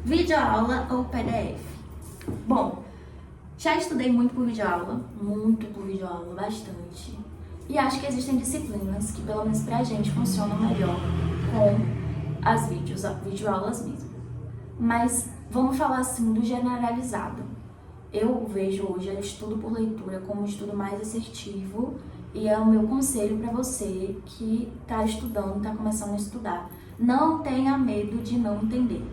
Videoaula ou PDF? Bom, já estudei muito por videoaula, bastante. E acho que existem disciplinas que, pelo menos pra gente, funcionam melhor com as videoaulas mesmo. Mas vamos falar assim do generalizado. Eu vejo hoje o estudo por leitura como um estudo mais assertivo e é o meu conselho para você que está estudando, está começando a estudar. Não tenha medo de não entender.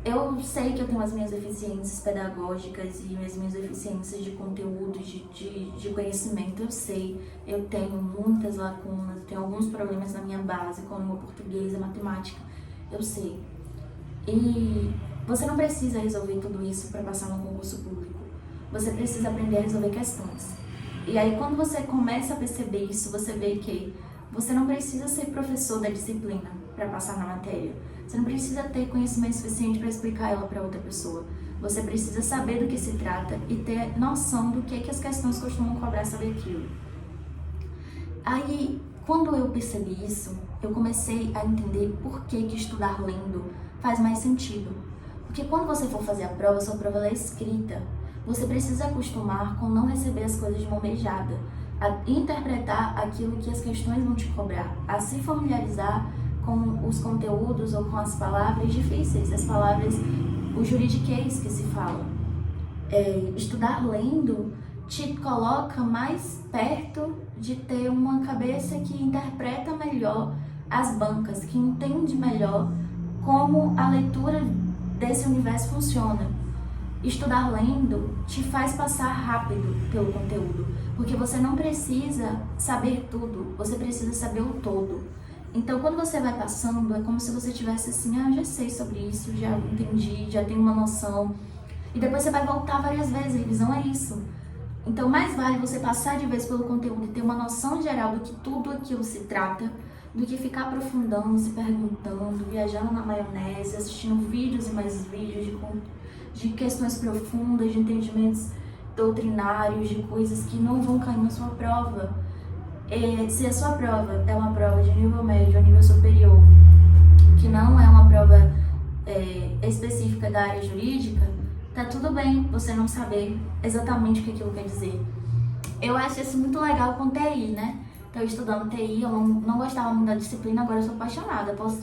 Eu sei que eu tenho as minhas deficiências pedagógicas e as minhas deficiências de conteúdo, de conhecimento, eu sei. Eu tenho muitas lacunas, eu tenho alguns problemas na minha base, como o português, a matemática, eu sei. E você não precisa resolver tudo isso para passar num concurso público. Você precisa aprender a resolver questões. E aí, quando você começa a perceber isso, você vê que você não precisa ser professor da disciplina para passar na matéria. Você não precisa ter conhecimento suficiente para explicar ela para outra pessoa. Você precisa saber do que se trata e ter noção do que as questões costumam cobrar sobre aquilo. Aí, quando eu percebi isso, eu comecei a entender por que estudar lendo faz mais sentido. Porque quando você for fazer a prova, sua prova é escrita. Você precisa acostumar com não receber as coisas de mão beijada, a interpretar aquilo que as questões vão te cobrar, a se familiarizar com os conteúdos ou com as palavras difíceis, as palavras, o juridiquês que se fala. Estudar lendo te coloca mais perto de ter uma cabeça que interpreta melhor as bancas, que entende melhor como a leitura desse universo funciona. Estudar lendo te faz passar rápido pelo conteúdo, porque você não precisa saber tudo, você precisa saber o todo. Então, quando você vai passando, é como se você tivesse assim, já sei sobre isso, já entendi, já tenho uma noção. E depois você vai voltar várias vezes, a revisão é isso. Então, mais vale você passar de vez pelo conteúdo e ter uma noção geral do que tudo aquilo se trata, do que ficar aprofundando, se perguntando, viajando na maionese, assistindo vídeos e mais vídeos de questões profundas, de entendimentos doutrinários, de coisas que não vão cair na sua prova. Se a sua prova é uma prova de nível médio ou nível superior, que não é uma prova específica da área jurídica, tá tudo bem você não saber exatamente o que aquilo quer dizer. Eu acho isso muito legal com TI, né? Então, estudando TI, eu não gostava muito da disciplina, agora eu sou apaixonada. Posso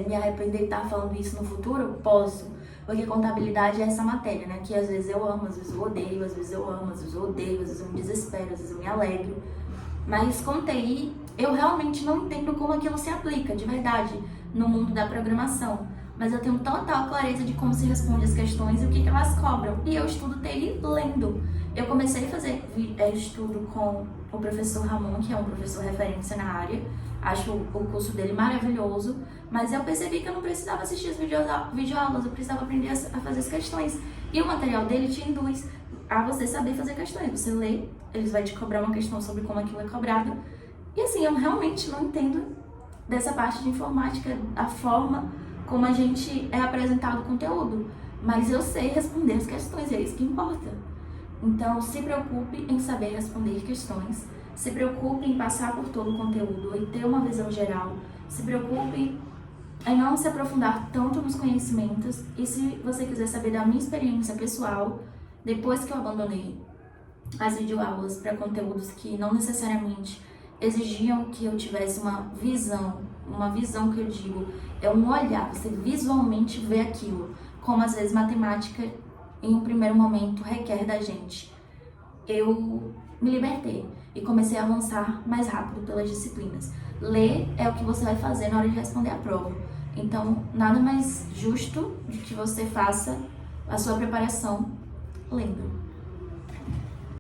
me arrepender de estar falando isso no futuro? Posso. Porque contabilidade é essa matéria, né? Que às vezes eu amo, às vezes eu odeio, às vezes eu amo, às vezes eu odeio, às vezes eu me desespero, às vezes eu me alegro. Mas com TI, eu realmente não entendo como aquilo se aplica, de verdade, no mundo da programação. Mas eu tenho total clareza de como se responde as questões e o que elas cobram. E eu estudo TI lendo. Eu comecei a fazer estudo com o professor Ramon, que é um professor referência na área. Acho o curso dele maravilhoso, mas eu percebi que eu não precisava assistir as videoaulas, eu precisava aprender a fazer as questões. E o material dele te induz a você saber fazer questões. Você lê, eles vão te cobrar uma questão sobre como aquilo é cobrado. E assim, eu realmente não entendo dessa parte de informática, a forma como a gente é apresentado o conteúdo. Mas eu sei responder as questões, e é isso que importa. Então, se preocupe em saber responder questões, se preocupe em passar por todo o conteúdo e ter uma visão geral, se preocupe em não se aprofundar tanto nos conhecimentos. E se você quiser saber da minha experiência pessoal, depois que eu abandonei as videoaulas para conteúdos que não necessariamente exigiam que eu tivesse uma visão que eu digo, é um olhar, você visualmente vê aquilo, como às vezes matemática em um primeiro momento requer da gente. Eu me libertei e comecei a avançar mais rápido pelas disciplinas. Ler é o que você vai fazer na hora de responder a prova. Então, nada mais justo de que você faça a sua preparação lendo.